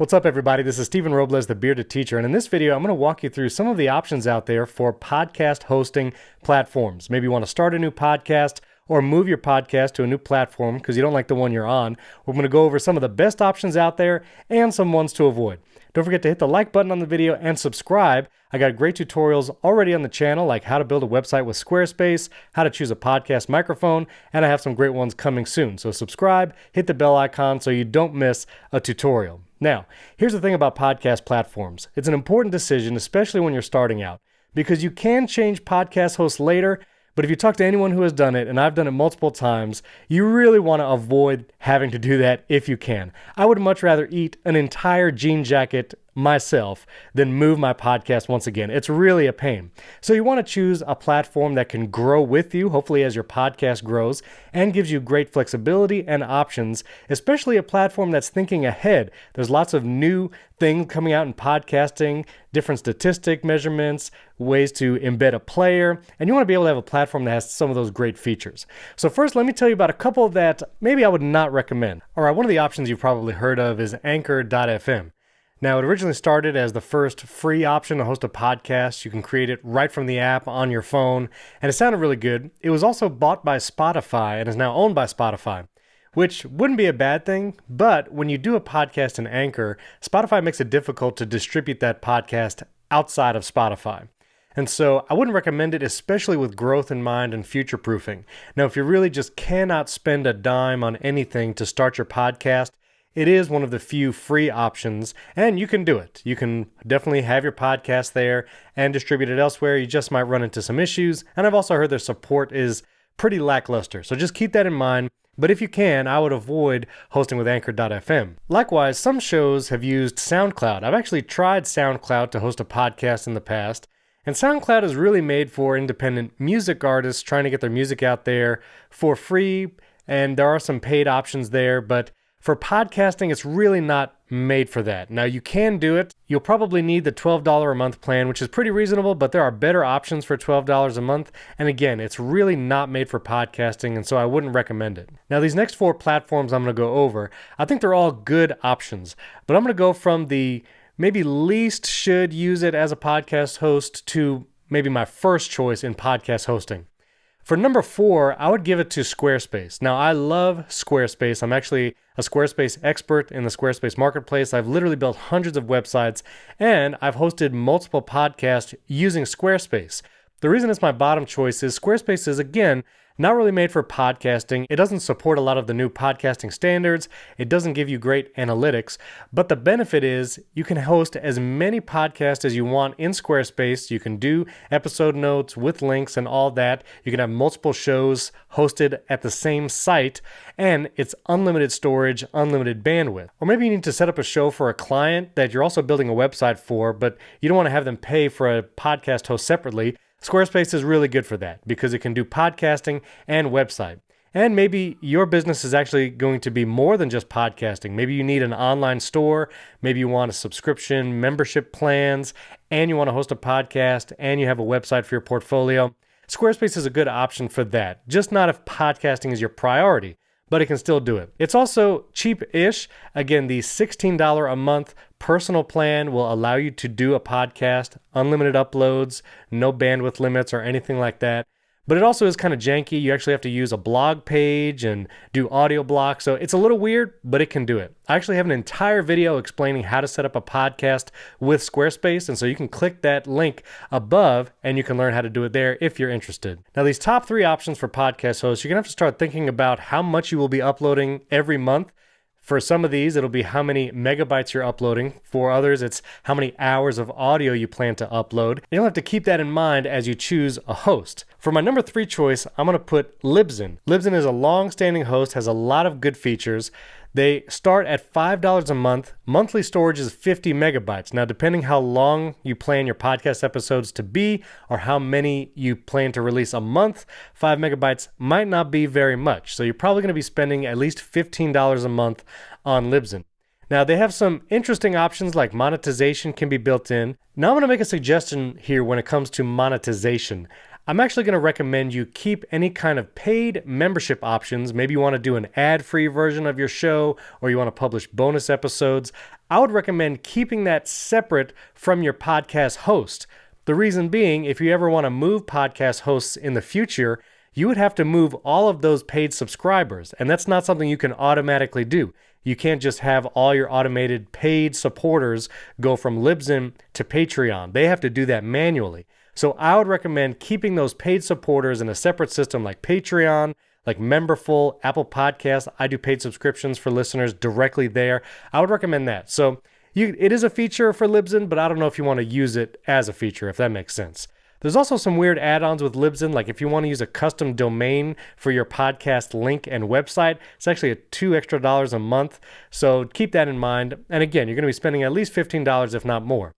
What's up, everybody? This is Stephen Robles, the Bearded Teacher, and in this video, I'm going to walk you through some of the options out there for podcast hosting platforms. Maybe you want to start a new podcast or move your podcast to a new platform because you don't like the one you're on. We're going to go over some of the best options out there and some ones to avoid. Don't forget to hit the like button on the video and subscribe. I got great tutorials already on the channel, like how to build a website with Squarespace, how to choose a podcast microphone, and I have some great ones coming soon. So subscribe, hit the bell icon so you don't miss a tutorial. Now, here's the thing about podcast platforms. It's an important decision, especially when you're starting out, because you can change podcast hosts later, but if you talk to anyone who has done it, and I've done it multiple times, you really want to avoid having to do that if you can. I would much rather eat an entire jean jacket myself than move my podcast once again. It's really a pain. So you want to choose a platform that can grow with you, hopefully as your podcast grows, and gives you great flexibility and options, especially a platform that's thinking ahead. There's lots of new things coming out in podcasting, different statistic measurements, ways to embed a player, and you want to be able to have a platform that has some of those great features. So first, let me tell you about a couple that maybe I would not recommend. All right, one of the options you've probably heard of is Anchor.fm. Now, it originally started as the first free option to host a podcast. You can create it right from the app on your phone, and it sounded really good. It was also bought by Spotify and is now owned by Spotify, which wouldn't be a bad thing, but when you do a podcast in Anchor, Spotify makes it difficult to distribute that podcast outside of Spotify. And so I wouldn't recommend it, especially with growth in mind and future-proofing. Now, if you really just cannot spend a dime on anything to start your podcast, it is one of the few free options, and you can do it. You can definitely have your podcast there and distribute it elsewhere. You just might run into some issues, and I've also heard their support is pretty lackluster. So just keep that in mind. But if you can, I would avoid hosting with Anchor.fm. Likewise, some shows have used SoundCloud. I've actually tried SoundCloud to host a podcast in the past, and SoundCloud is really made for independent music artists trying to get their music out there for free, and there are some paid options there, but for podcasting, it's really not made for that. Now, you can do it. You'll probably need the $12 a month plan, which is pretty reasonable, but there are better options for $12 a month. And again, it's really not made for podcasting, and so I wouldn't recommend it. Now, these next four platforms I'm going to go over, I think they're all good options, but I'm going to go from the maybe least should use it as a podcast host to maybe my first choice in podcast hosting. For number 4, I would give it to Squarespace. Now, I love Squarespace. I'm actually a Squarespace expert in the Squarespace marketplace. I've literally built hundreds of websites, and I've hosted multiple podcasts using Squarespace. The reason it's my bottom choice is Squarespace is, again, not really made for podcasting. It doesn't support a lot of the new podcasting standards. It doesn't give you great analytics. But the benefit is you can host as many podcasts as you want in Squarespace. You can do episode notes with links and all that. You can have multiple shows hosted at the same site, and it's unlimited storage, unlimited bandwidth. Or maybe you need to set up a show for a client that you're also building a website for, but you don't want to have them pay for a podcast host separately. Squarespace is really good for that because it can do podcasting and website. And maybe your business is actually going to be more than just podcasting. Maybe you need an online store, maybe you want a subscription, membership plans, and you want to host a podcast, and you have a website for your portfolio. Squarespace is a good option for that, just not if podcasting is your priority, but it can still do it. It's also cheap-ish. Again, the $16 a month personal plan will allow you to do a podcast, unlimited uploads, no bandwidth limits or anything like that. But it also is kind of janky. You actually have to use a blog page and do audio blocks. So it's a little weird, but it can do it. I actually have an entire video explaining how to set up a podcast with Squarespace. And so you can click that link above and you can learn how to do it there if you're interested. Now, these top 3 options for podcast hosts, you're going to have to start thinking about how much you will be uploading every month. For some of these, it'll be how many megabytes you're uploading. For others, it's how many hours of audio you plan to upload. You'll have to keep that in mind as you choose a host. For my number 3 choice, I'm going to put Libsyn. Libsyn is a long-standing host, has a lot of good features. They start at $5 a month. Monthly storage is 50 megabytes. Now, depending how long you plan your podcast episodes to be or how many you plan to release a month, 5 megabytes might not be very much. So you're probably going to be spending at least $15 a month on Libsyn. Now, they have some interesting options like monetization can be built in. Now, I'm going to make a suggestion here when it comes to monetization. I'm actually going to recommend you keep any kind of paid membership options. Maybe you want to do an ad-free version of your show, or you want to publish bonus episodes. I would recommend keeping that separate from your podcast host. The reason being, if you ever want to move podcast hosts in the future, you would have to move all of those paid subscribers, and that's not something you can automatically do. You can't just have all your automated paid supporters go from Libsyn to Patreon. They have to do that manually. So I would recommend keeping those paid supporters in a separate system like Patreon, like Memberful, Apple Podcasts. I do paid subscriptions for listeners directly there. I would recommend that. So it is a feature for Libsyn, but I don't know if you want to use it as a feature, if that makes sense. There's also some weird add-ons with Libsyn, like if you want to use a custom domain for your podcast link and website, it's actually $2 extra a month, so keep that in mind. And again, you're going to be spending at least $15, if not more.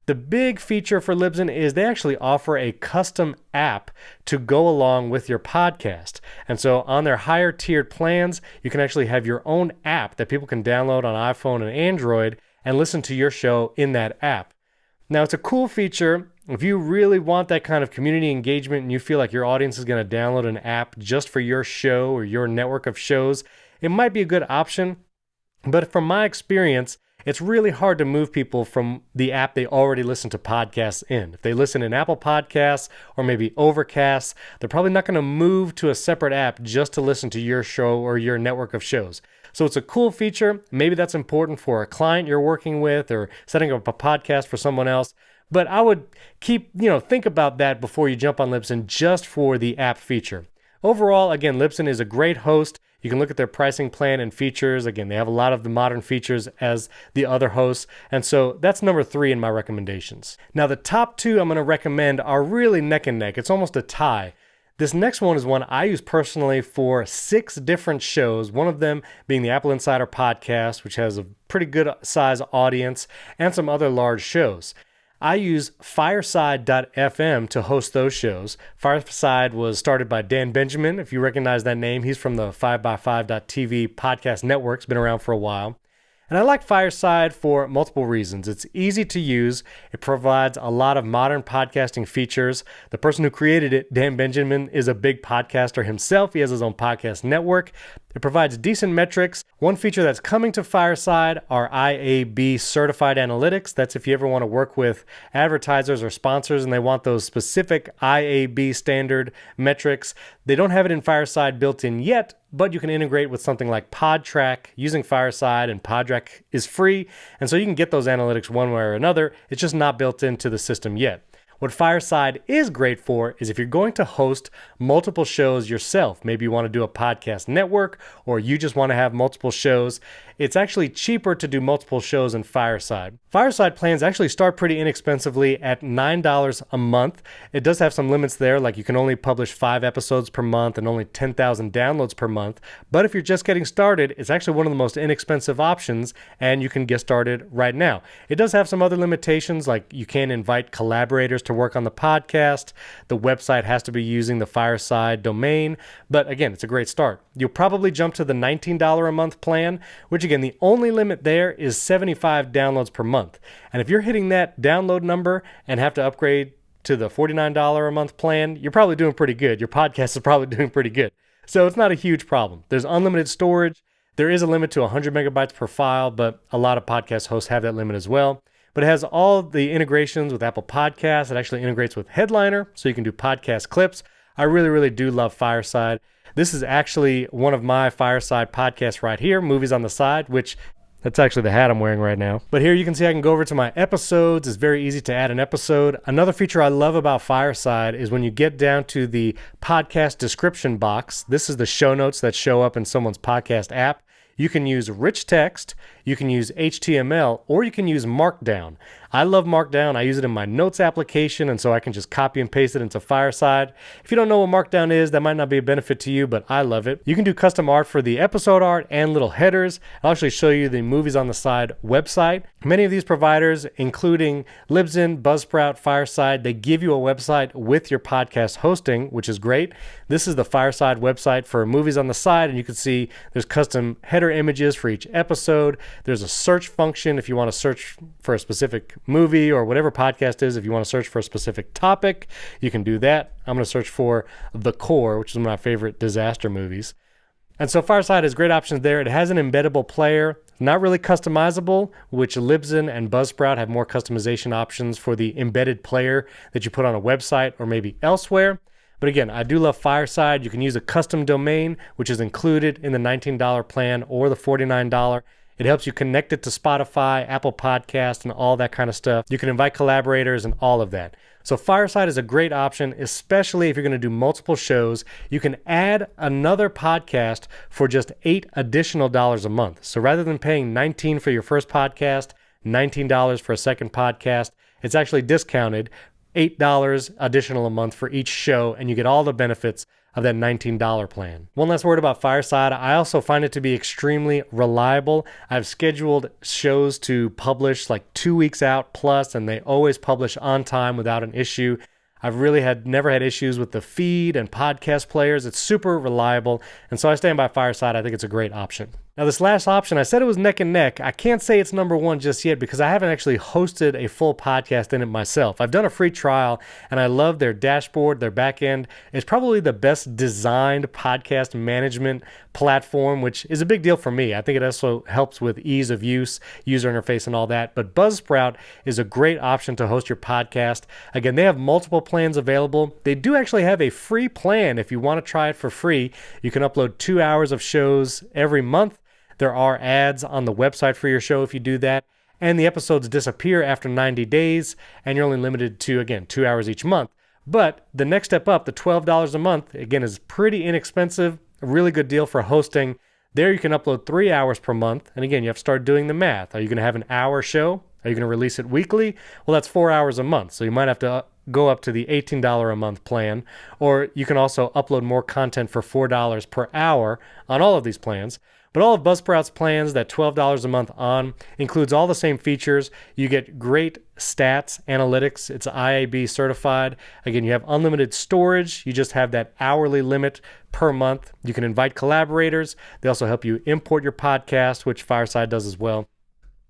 The big feature for Libsyn is they actually offer a custom app to go along with your podcast. And so on their higher tiered plans, you can actually have your own app that people can download on iPhone and Android and listen to your show in that app. Now, it's a cool feature. If you really want that kind of community engagement and you feel like your audience is going to download an app just for your show or your network of shows, it might be a good option. But from my experience, it's really hard to move people from the app they already listen to podcasts in. If they listen in Apple Podcasts or maybe Overcast, they're probably not going to move to a separate app just to listen to your show or your network of shows. So it's a cool feature. Maybe that's important for a client you're working with or setting up a podcast for someone else. But I would think about that before you jump on Libsyn just for the app feature. Overall, again, Libsyn is a great host. You can look at their pricing plan and features. Again, they have a lot of the modern features as the other hosts. And so that's number 3 in my recommendations. Now, the top 2 I'm going to recommend are really neck and neck. It's almost a tie. This next one is one I use personally for 6 different shows, one of them being the Apple Insider podcast, which has a pretty good size audience, and some other large shows. I use Fireside.fm to host those shows. Fireside was started by Dan Benjamin. If you recognize that name, he's from the 5by5.tv podcast network. It's been around for a while. And I like Fireside for multiple reasons. It's easy to use. It provides a lot of modern podcasting features. The person who created it, Dan Benjamin, is a big podcaster himself. He has his own podcast network. It provides decent metrics. One feature that's coming to Fireside are IAB certified analytics. That's if you ever want to work with advertisers or sponsors and they want those specific IAB standard metrics. They don't have it in Fireside built in yet, but you can integrate with something like PodTrack using Fireside, and PodTrack is free. And so you can get those analytics one way or another. It's just not built into the system yet. What Fireside is great for is if you're going to host multiple shows yourself, maybe you want to do a podcast network or you just want to have multiple shows, it's actually cheaper to do multiple shows in Fireside. Fireside plans actually start pretty inexpensively at $9 a month. It does have some limits there, like you can only publish 5 episodes per month and only 10,000 downloads per month. But if you're just getting started, it's actually one of the most inexpensive options and you can get started right now. It does have some other limitations, like you can't invite collaborators to work on the podcast. The website has to be using the Fireside domain. But again, it's a great start. You'll probably jump to the $19 a month plan, which again, the only limit there is 75 downloads per month. And if you're hitting that download number and have to upgrade to the $49 a month plan, you're probably doing pretty good. Your podcast is probably doing pretty good. So it's not a huge problem. There's unlimited storage. There is a limit to 100 megabytes per file, but a lot of podcast hosts have that limit as well. But it has all the integrations with Apple Podcasts. It actually integrates with Headliner, so you can do podcast clips. I really, really do love Fireside. This is actually one of my Fireside podcasts right here, Movies on the Side, which that's actually the hat I'm wearing right now. But here you can see I can go over to my episodes. It's very easy to add an episode. Another feature I love about Fireside is when you get down to the podcast description box, this is the show notes that show up in someone's podcast app. You can use rich text, you can use HTML, or you can use Markdown. I love Markdown. I use it in my notes application, and so I can just copy and paste it into Fireside. If you don't know what Markdown is, that might not be a benefit to you, but I love it. You can do custom art for the episode art and little headers. I'll actually show you the Movies on the Side website. Many of these providers, including Libsyn, Buzzsprout, Fireside, they give you a website with your podcast hosting, which is great. This is the Fireside website for Movies on the Side, and you can see there's custom header images for each episode. There's a search function if you want to search for a specific movie or whatever podcast is. If you want to search for a specific topic, you can do that. I'm going to search for The Core, which is one of my favorite disaster movies. And so Fireside has great options there. It has an embeddable player, not really customizable, which Libsyn and Buzzsprout have more customization options for the embedded player that you put on a website or maybe elsewhere. But again, I do love Fireside. You can use a custom domain, which is included in the $19 plan or the $49. It helps you connect it to Spotify, Apple Podcasts, and all that kind of stuff. You can invite collaborators and all of that. So Fireside is a great option, especially if you're going to do multiple shows. You can add another podcast for just $8 additional a month. So rather than paying $19 for your first podcast, $19 for a second podcast, it's actually discounted, $8 additional a month for each show, and you get all the benefits of that $19 plan. One last word about Fireside. I also find it to be extremely reliable. I've scheduled shows to publish like 2 weeks out plus, and they always publish on time without an issue. I've really never had issues with the feed and podcast players. It's super reliable, and so I stand by Fireside. I think it's a great option. Now, this last option, I said it was neck and neck. I can't say it's number one just yet because I haven't actually hosted a full podcast in it myself. I've done a free trial, and I love their dashboard, their back end. It's probably the best designed podcast management platform, which is a big deal for me. I think it also helps with ease of use, user interface, and all that. But Buzzsprout is a great option to host your podcast. Again, they have multiple plans available. They do actually have a free plan if you want to try it for free. You can upload 2 hours of shows every month. There are ads on the website for your show if you do that, and the episodes disappear after 90 days, and you're only limited to, again, 2 hours each month. But the next step up, the $12 a month, again, is pretty inexpensive, a really good deal for hosting. There you can upload 3 hours per month, and again, you have to start doing the math. Are you going to have an hour show? Are you going to release it weekly? Well, that's 4 hours a month, so you might have to go up to the $18 a month plan, or you can also upload more content for $4 per hour on all of these plans. But all of Buzzsprout's plans, that $12 a month on, includes all the same features. You get great stats, analytics. It's IAB certified. Again, you have unlimited storage. You just have that hourly limit per month. You can invite collaborators. They also help you import your podcast, which Fireside does as well.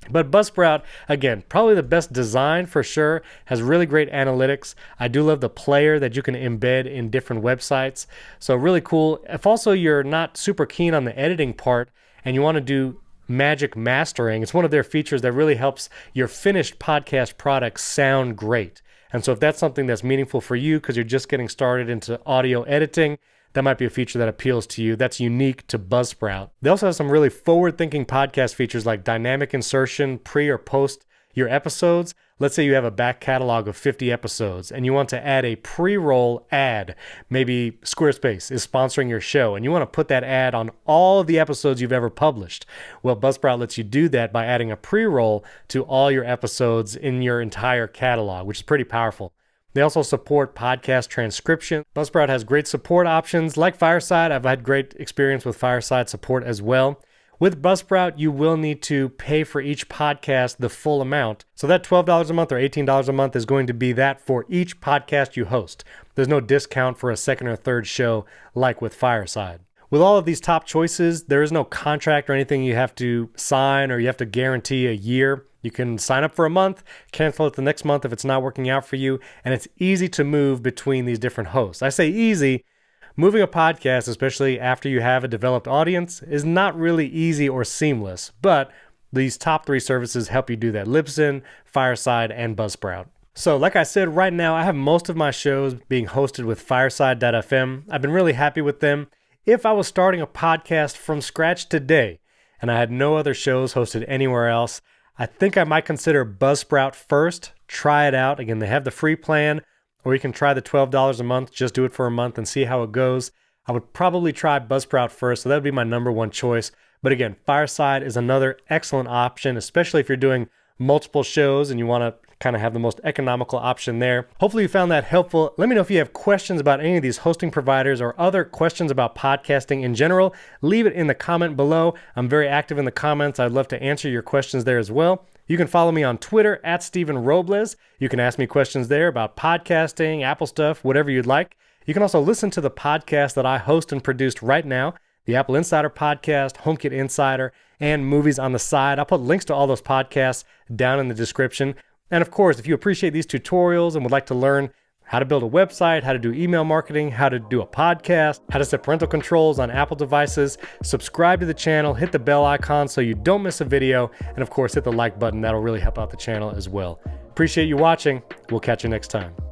But Buzzsprout, again, probably the best design for sure, has really great analytics. I do love the player that you can embed in different websites. So really cool. If also you're not super keen on the editing part and you want to do magic mastering, it's one of their features that really helps your finished podcast product sound great. And so if that's something that's meaningful for you because you're just getting started into audio editing, that might be a feature that appeals to you. That's unique to Buzzsprout. They also have some really forward-thinking podcast features like dynamic insertion, pre or post your episodes. Let's say you have a back catalog of 50 episodes and you want to add a pre-roll ad. Maybe Squarespace is sponsoring your show and you want to put that ad on all of the episodes you've ever published. Well, Buzzsprout lets you do that by adding a pre-roll to all your episodes in your entire catalog, which is pretty powerful. They also support podcast transcription. Buzzsprout has great support options like Fireside. I've had great experience with Fireside support as well. With Buzzsprout, you will need to pay for each podcast the full amount. So that $12 a month or $18 a month is going to be that for each podcast you host. There's no discount for a second or third show like with Fireside. With all of these top choices, there is no contract or anything you have to sign or you have to guarantee a year. You can sign up for a month, cancel it the next month if it's not working out for you, and it's easy to move between these different hosts. I say easy. Moving a podcast, especially after you have a developed audience, is not really easy or seamless, but these top 3 services help you do that: Libsyn, Fireside, and Buzzsprout. So like I said, right now I have most of my shows being hosted with Fireside.fm. I've been really happy with them. If I was starting a podcast from scratch today and I had no other shows hosted anywhere else, I think I might consider Buzzsprout first. Try it out. Again, they have the free plan, or you can try the $12 a month. Just do it for a month and see how it goes. I would probably try Buzzsprout first, so that would be my number one choice. But again, Fireside is another excellent option, especially if you're doing multiple shows and you want to kind of have the most economical option there. Hopefully you found that helpful. Let me know if you have questions about any of these hosting providers or other questions about podcasting in general. Leave it in the comment below. I'm very active in the comments. I'd love to answer your questions there as well. You can follow me on Twitter at Stephen Robles. You can ask me questions there about podcasting, Apple stuff, whatever you'd like. You can also listen to the podcast that I host and produced right now, the Apple Insider Podcast, HomeKit Insider, and movies on the side. I'll put links to all those podcasts down in the description. And of course, if you appreciate these tutorials and would like to learn how to build a website, how to do email marketing, how to do a podcast, how to set parental controls on Apple devices, subscribe to the channel, hit the bell icon so you don't miss a video, and of course, hit the like button. That'll really help out the channel as well. Appreciate you watching. We'll catch you next time.